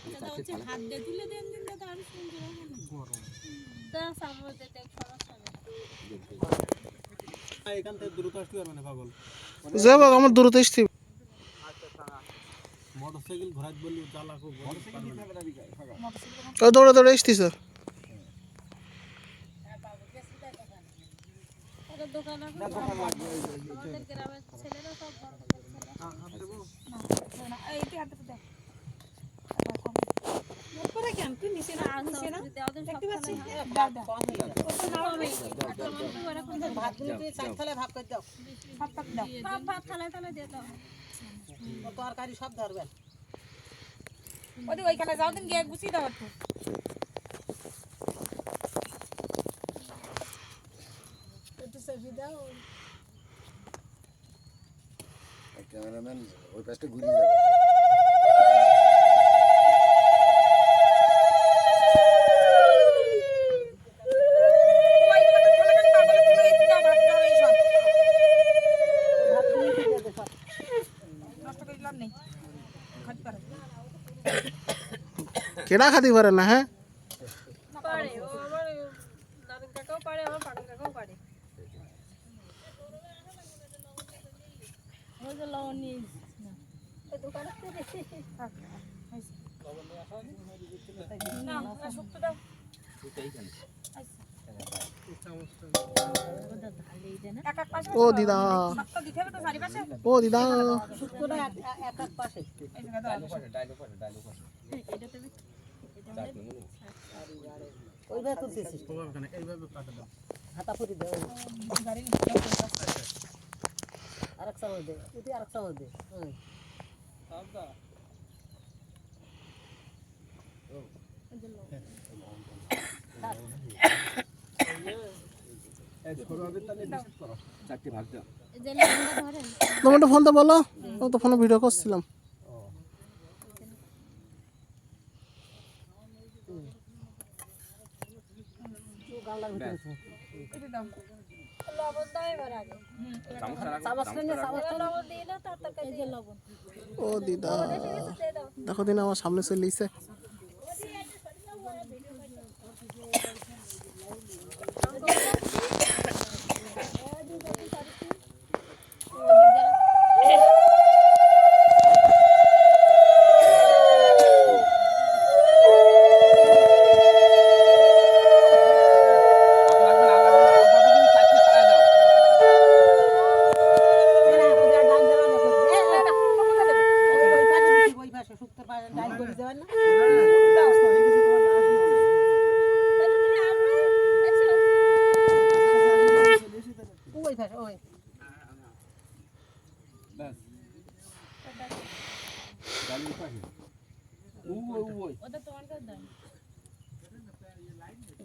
দাদা হচ্ছে হাত দিয়ে তুলে দেন দিন দাদা আর সুন্দর গরম দা সামনে দেখ সমস্যা নেই এখান থেকে দ্রুত আসতে পারবে না পাগল যাব আমার দূরতে আসছি মোটরসাইকেল ঘোরাত বললি জ্বালা খুব মোটরসাইকেল নিতে হবে না বিকায় ও দৌড়ে দৌড়ে আসছিস ওটা দোকান আছে আমাদের গ্রামের ছেলেরা সব বড় ছেলে না এইটা হাতে দাও উপরে কেন তুই নিচে না দেখতে পাচ্ছিস দাও দাও ওটা নাও আমি ভাতগুলো তুই চার থালায় ভাগ করে দাও সব পাক দাও সব ভাত থালায় থালায় দিয়ে দাও ও তরকারি সব ধরবেন ওদি ওইখানে যাও দিন গিয়ে গুছিয়ে দাও একটু একটু সবজি দাও ক্যামেরাম্যান ওই পাশটা ঘুরিয়ে যাবে কেডা খাতি পারে না হ্যাঁ পারে ও আমার নারকেল কাকাও পারে আমার পাগল কাকাও পারে ওই যে লবণ নিয়ে না এই দোকানে না না শুক্তো দাও ও দিদা ও দিদা শুক্তোটা এক এক পাশে ওইভাবে তুলতেছিস এইভাবে কাটা দাও হাতা পুরি দাও আরেক চামচ দে উঠি আরেক চামচ দে তোমার ফোন তো বলো ও তো ফোনে ভিডিও করছিলাম ও দিদা দেখো দিন আমার সামনে চলে এসে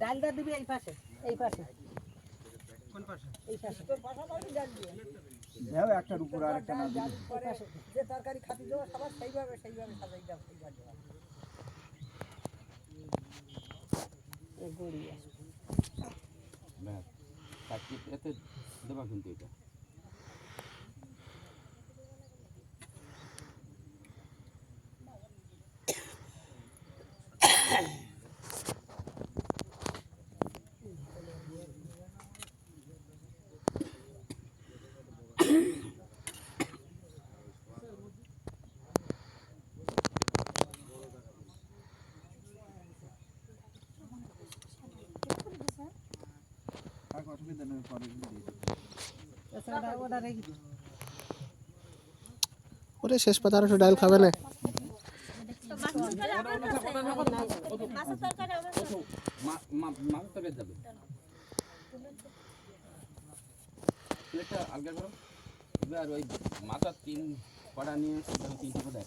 ডালটা দিবি এই পাশে কোন পাশে এই পাশে তোর পাশাপাশি ডাল দিয়ে দাও একটার উপর আরেকটা না দিলে যে তরকারি খাতি দেবো সবার সেইভাবে সাজাই দাও সেইভাবে গড়ি ব্যাস তাকি এতে দেবা কিন্তু এটা অসুবিধা নেই পরে ওটা রেখে দিই ওরে শেষ পাতা আর একটু ডাল খাবে না মাছ তবে যাবে প্লেটটা আলগা করো আর ওই মাথা তিন কড়া নিয়ে তিনটে কোথায়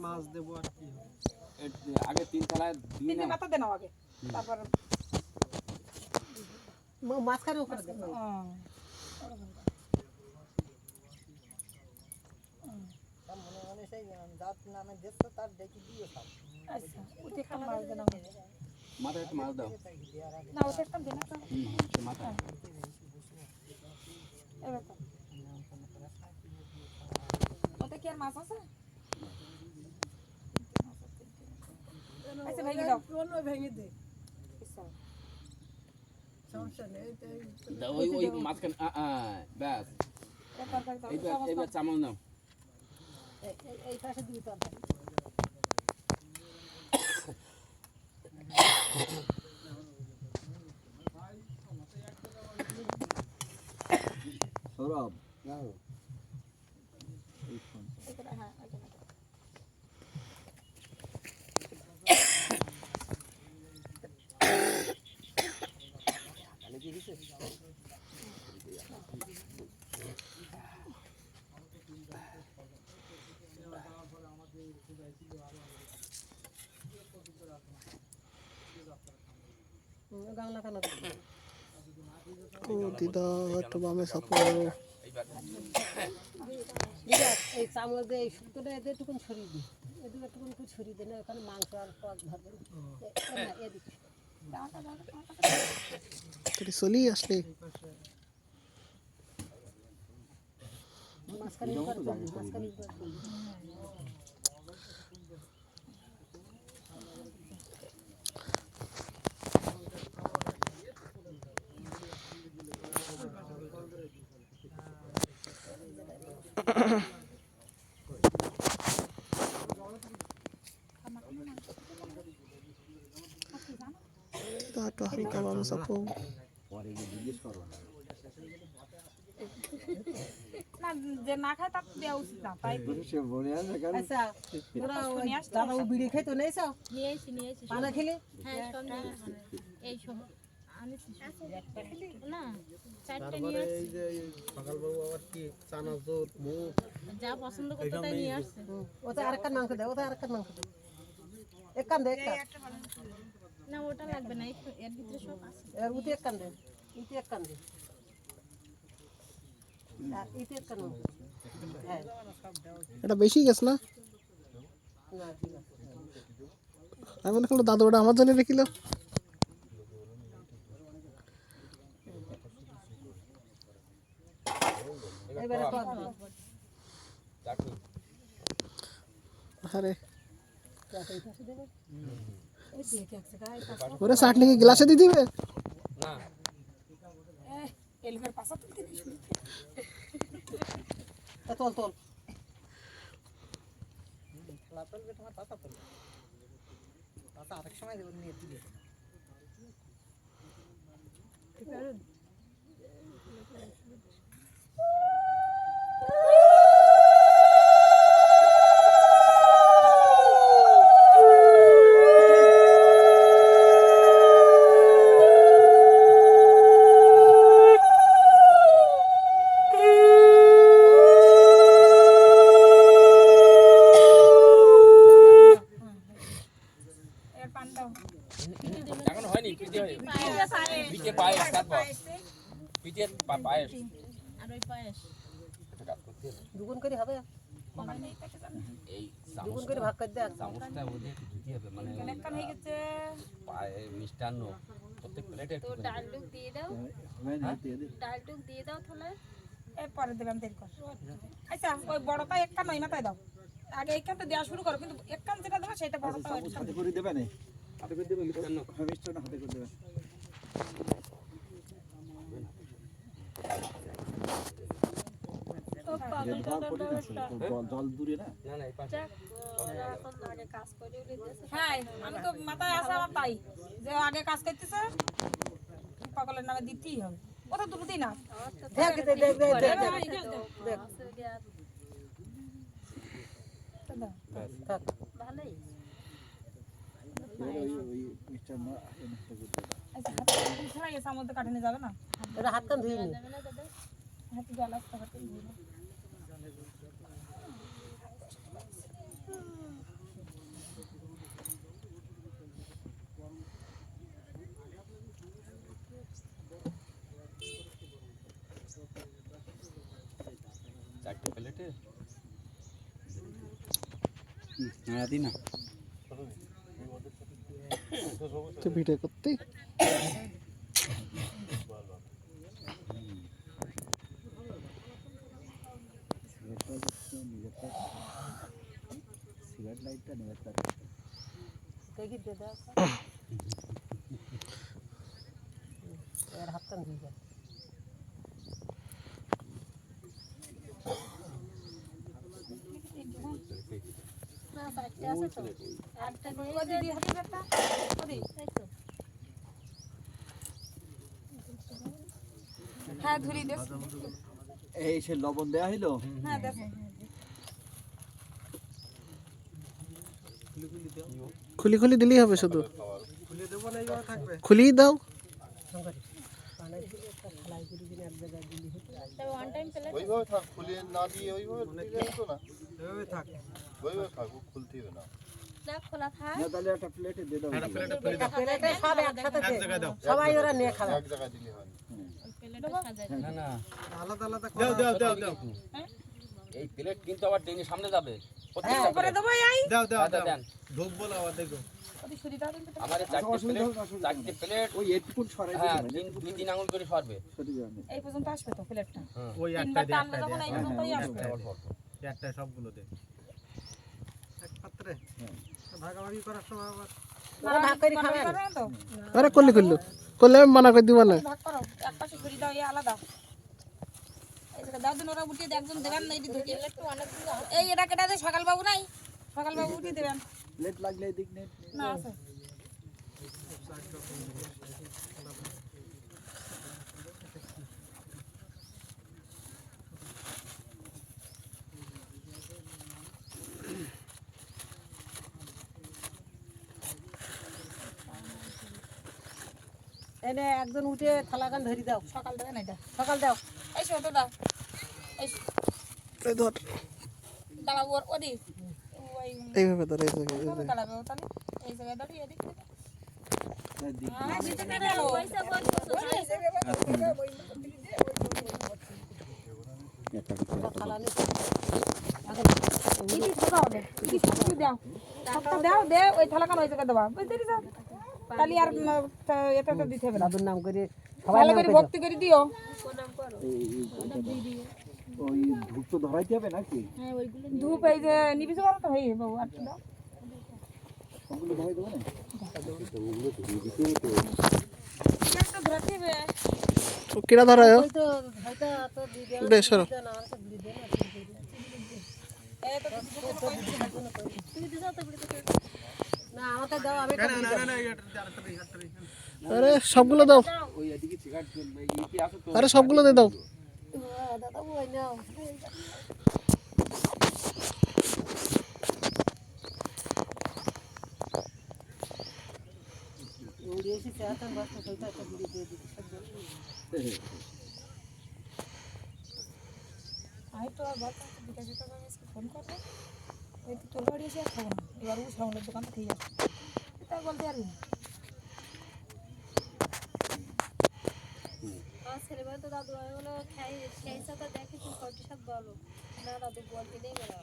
মাছ দেবো আর কি আগে তিন তলায় দিয়ে তিনটে মাথা দেন আগে তারপর মাঝখানে উপরে দেন মনে সেই জাত নামে দেখছো তার দেখি দিও সব আচ্ছা ওতে একটা মাছ দেন মাথা একটু মাছ দাও না ওতে একটা দেন না সে মাথা এবার ওতে কি আর মাছ আছে আচ্ছা ভেঙে দাও ভেঙে দে আচ্ছা সমস্যা নেই ওই মাঝখানে ব্যাস এই তরকারি দাও এইবার চামচ নাও এই পাশে দিবি তরকারি সৌরভ গাংলা কেন ও দিদা একটু বামে সাপো এই চামচ দিয়ে এই শুক্তোটা এদের একটুকুন ছড়িয়ে দিই এদিকে একটুকুন করে ছড়িয়ে দিই না ওখানে মাংস আর পদ ধরবে না এদিকে চলি আসলে মাঝখানে একবার করবি মাঝখানে একবার করবি একটু হালকা বামে সাপো পরে গিয়ে জিজ্ঞেস করো না না যে না খায় তার দেওয়া উচিত না তাই সে বলে আসবে কেন আচ্ছা তোরা ওই দাদা ও বিড়ি খাইতো নেই সব নিয়ে এসেছি পানা খেলে হ্যাঁ সব নিয়ে এসেছি এই সব আনিছি না চারটে নিয়ে তারপরে আসছি এই যে সকালবাবু আবার কি চানাচুর মুখ যা পছন্দ করতে তাই নিয়ে আসছে ওতে আরেকটা মাংস দে ওতে আরেকটা মাংস দে এক কান দে এক কান না ওটা লাগবে না এর ভিতরে সব আছে এর উতে এক কান দে ইতে এক কান দে আর ইতে এক কান দে হ্যাঁ এটা বেশি গেছে না না ঠিক আছে আমি মনে করলাম দাদু ওটা আমার জন্য রেখিল এবারে টক দে চাটনি আরে এই পাশে দেবে ওই দেখে একসে গায় ওরে চাটনি কি গ্লাসে দিয়ে দিবে না এলফের পাশা তুলতে দিস তোল তোল আরেক সময় দেবেন নিয়ে দিলে এর পান দাও এখন হয়নি পিঠে হয় পিঠে পায়েস তারপর পিঠে পায়েস আর ওই পায়েস একটা কাজ করতে হবে দুগুণ করে হবে এই দুগুণ করে ভাগ করে দে চামচটা ওদের একটু ধুতে হবে মানে কানেকশন হয়ে গেছে পায়ে মিষ্টান্ন প্রত্যেক প্লেটে একটু করে ডালটুক দিয়ে দাও ডালটুক দিয়ে দাও তাহলে এরপরে দেবেন দেরি কর আচ্ছা ওই বড়টা এক কান ওই মাথায় দাও আগে এই কানটা দেওয়া শুরু করো কিন্তু এক কান যেটা দেবে সেটা বড়টা হাতে করে দেবে না হাতে করে দেবে মিষ্টান্ন মিষ্টান্ন হাতে করে দেবে জল দূরে না না না এই পাশে হ্যাঁ আমি তো মাথায় আসা আমার তাই যে আগে কাজ করতেছে পাগলের নামে দিতেই হবে ওটা দুটো দিন না দেখ দেখ দেখ দেখ দেখ দেখ থাক ভালোই ওই মিষ্টান্ন নষ্ট করে দেবে আচ্ছা হাতে ছাড়া গেছে আমার মধ্যে কাটানো যাবে না এটা হাত কান ধুই নি হাতে জল আসতে হাতে ধুয়ে নাও। চারটে প্লেটে নাড়াতি না তো ভিডিও করতে সিগারেট লাইটটা নেবে তার দেখি দিয়ে দাও এর হাতটা দিয়ে দাও হ্যাঁ ধরি দে এই সে লবণ দেয়া হইলো হ্যাঁ দেখো খুলি খুলি দিলেই হবে শুধু খুলে দেবো না এইভাবে থাকবে খুলিই দাও ওয়ান টাইম প্লেট ওইভাবে থাক, খুলে না দিয়ে ওইভাবে দিলে হতো না। এভাবে থাক ওইভাবে থাক, ও খুলতেই হবে না। দেখ খোলা থাক না তাহলে একটা প্লেটে দিয়ে দাও প্লেটে সব একসাথে দে সবাই ওরা নিয়ে খাবে এক জায়গায় দিলে হয় না। প্লেটটা সাজাই না না আলাদা আলাদা দাও এই প্লেট কিন্তু আবার ডেঙ্গে সামনে যাবে প্রত্যেকটা উপরে দেবো এই দাও দাও প্লেট দেন ঢোক বলো আবার দেখো ওই ছুরি দাও কিন্তু আমার এই চারটে প্লেট ওই এটুকুন সরাই হ্যাঁ দিতে দুই তিন আঙুল করে সরবে সরি যাবে এই পর্যন্ত আসবে তো প্লেটটা ওই তিনবার টানলে যখন এই পর্যন্তই আসবে একটা সবগুলো দে এক পাত্রে ভাগাভাগি করার সময় আবার ওরা ভাগ করে খাবে পারবে না তো আরে করলি করলে আমি মানা করে দিব না ভাগ করো এক পাশে ছুরি দাও এই আলাদা এই যে দাও দিন ওরা উঠিয়ে দিয়ে একজন দেবেন না এই ঢুকে এই এটা কেটে দে সকাল বাবু নাই সকাল বাবু উঠিয়ে দেবেন প্লেট লাগলে দিক নেই না আছে এনে একজন উঠে থালাকান ধরি দাও সকাল দেবেন এটা সকাল দাও এই ছোট দাও এই এই ধর দাঁড়াবো ওদি ওই এইভাবে ধর এই জায়গায়, এই কবে জায়গায়। দাঁড়াবে ও তাহলে এই জায়গায় দাঁড়িয়ে এদিক থেকে দিক হ্যাঁ দিতে কেন পয়সা থালা নিয়ে ইটি ছোট হবে ইটি ছোট দাও সবটা দাও দে ওই থালাকান ওই জায়গায় দেবা বুঝতে দিছো তাহলে আর এটা তো দিতে হবে না দাদুর নাম করে সবাই ভালো নাম করে করে ভক্তি করে দিও ওই ধূপ তো ধরাইতে হবে নাকি ধূপ এই যে নিবিছে বলো তো হয়ে বাবু আর দাও ওগুলো ধরাই দেবো না একটা ধরতে হবে ও কিরা ধরায় ওই তো হয়তো তো দিয়ে দেওয়া বেশ সরো না আমার তো দিয়ে দেয় না এই তো তুমি দিছো তো বিড়ি তো না আমাকে দাও আমি না না না না এটা আরে সবগুলো দাও ওই এদিকে সিগারেট ইতি আসো তো আরে সবগুলো দিয়ে দাও দাদা ওই নাও ওই এসে চাতাম বাস তো কইতা একটা বিড়ি দিয়ে দিতে সব আই তো আর বাবা বিকাশ তো আমাকে ফোন করবে এই তো তোর বাড়ি এসে খাবো না এবার ও সামনের দোকান থেকে যাবে এটা বলতে পারবি না ছেলেবেলা তো দাদু বলো খেয়েছে তো দেখে তুমি কয়টি সাথ বলো না দাদু বলতে নেই বলো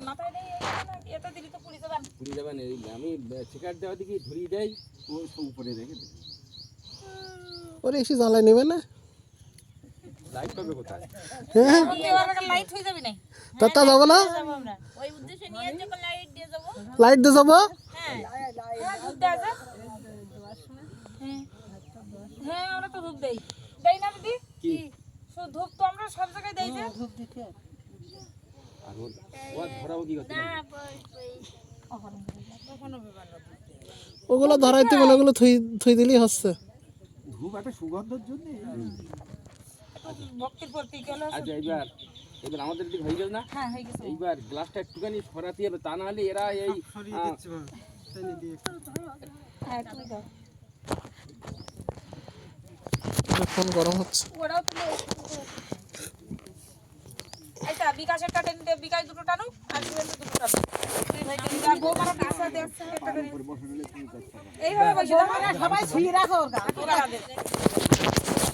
মাথায় দেই এটা দিলি তো পুলিশে যান পুরি যাবেন আমি সিগারেট দেওয়া দিকে ধরিয়ে দেই ওই সব উপরে রেখে দে ওরে এসে জ্বালাই নেবে না লাইট পাবে কোথায় হ্যাঁ এবার লাইট হয়ে যাবে না তা যাবো না যাবো আমরা ওই উদ্দেশ্যে নিয়ে যখন লাইট দিয়ে যাবো লাইট দিয়ে যাবো হ্যাঁ ঘুরতে আসে হ্যাঁ আমরা তো ধূপ দেই দেই না দিদি কি শুধু ধূপ তো আমরা সব জায়গায় দেই যে ধূপ দিতে আর ও ধরাবো কি করতে কখনো ব্যাপার না ওগুলো ধরাইতে বলে ওগুলো থুই থুই দিলেই হচ্ছে ধূপ একটা সুগন্ধের জন্য ভক্তির প্রতীক হলো আচ্ছা এবার আমাদের দিকে হয়ে গেল না হ্যাঁ হয়ে গেছে এইবার গ্লাসটা একটুখানি সরাতে হবে তা না হলে এরা এই সরিয়ে দিচ্ছি মা টেনে দিয়ে হ্যাঁ তুমি দাও ফোন গরম হচ্ছে ওরাও তুমি আচ্ছা বিকাশের টাকা নিতে বিকাশ দুটো টানো আর সুরেন্দ্র দুটো টানো আর বউ মারা কাছে দেখছে একটা করে এইভাবে বসে দাও সবাই ছুঁয়ে রাখো ওর গা ওরা আগে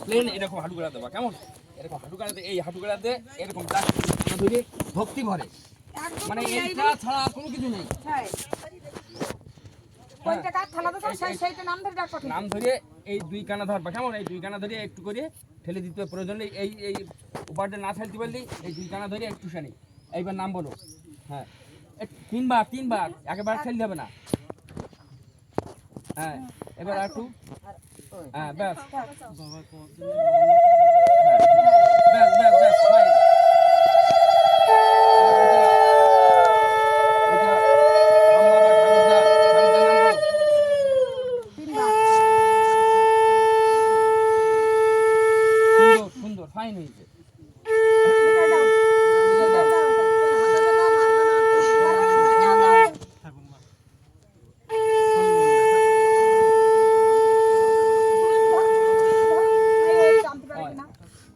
প্লেন এরকম হাঁটু গাড়া দেবা কেমন এরকম হাঁটু গাড়াতে এই হাঁটু গাড়াতে এরকম ধরে ভক্তি ভরে মানে এইটা ছাড়া কোনো কিছু নেই হ্যাঁ কোনটা কাট থালা তো সেইটা নাম ধরে ডাক নাম ধরে এই দুই কানা ধরবা কেমন এই দুই কানা ধরে একটু করে ঠেলে দিতে হবে প্রয়োজন নেই এই উপারটা না ঠেলতে পারলি এই দুই কানা ধরে একটু শানি এইবার নাম বলো। হ্যাঁ, তিনবার একবার খেলতে হবে না। হ্যাঁ, এবার আর একটু। হ্যাঁ, ব্যাস ব্যাস ব্যাস ফাইন। সুন্দর ফাইন হয়েছে।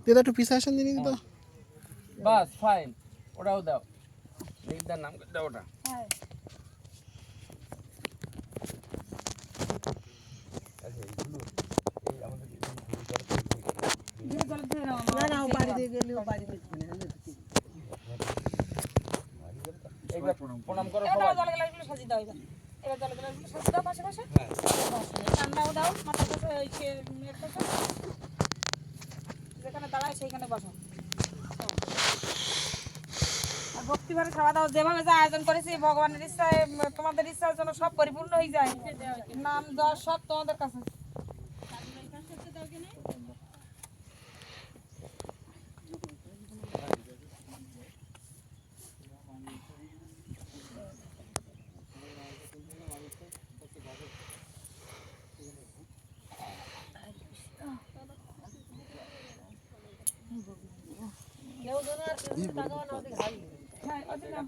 দিদা একটু পিছা আসেন দিনি দিদা। বাস ফাইন, ওটাও দাও। দিদার নাম দাও ওটা। না না ও বাড়িতে গেলেও বাড়ি দেখবে না আমি ঢুকি। এইবার প্রণাম করো এবার সবাই। জল গ্লাসগুলো সাজিয়ে দাও এবার জল গ্লাসগুলো সাজিয়ে দাও পাশে পাশে ঠান্ডাও দাও মাথা পাশে যেখানে দাঁড়ায় সেইখানে বসো আর ভক্তিভরে খাওয়া দাওয়া যেভাবে যা আয়োজন করেছি ভগবানের ইচ্ছায় তোমাদের ইচ্ছার জন্য সব পরিপূর্ণ হয়ে যায় নাম দশ সব তোমাদের কাছে কেউ যেন আর কিছু টাকাও না ওদিকে হাই হ্যাঁ ওদের নাম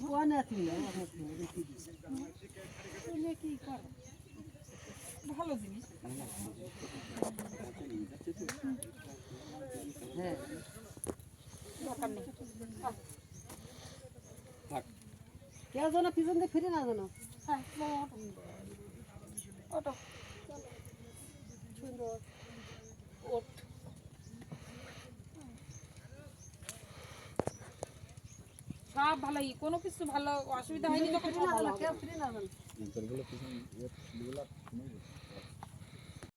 ও না তুমি না ভালো জিনিস হ্যাঁ দরকার নেই কেউ যেন পিছন দিয়ে ফিরে না যেন হ্যাঁ ওটো সুন্দর সব ভালোই কোনো কিছু ভালো অসুবিধা হয়নি যখন সব ভালো কেউ ফিরে না যেন তোরগুলো পিছন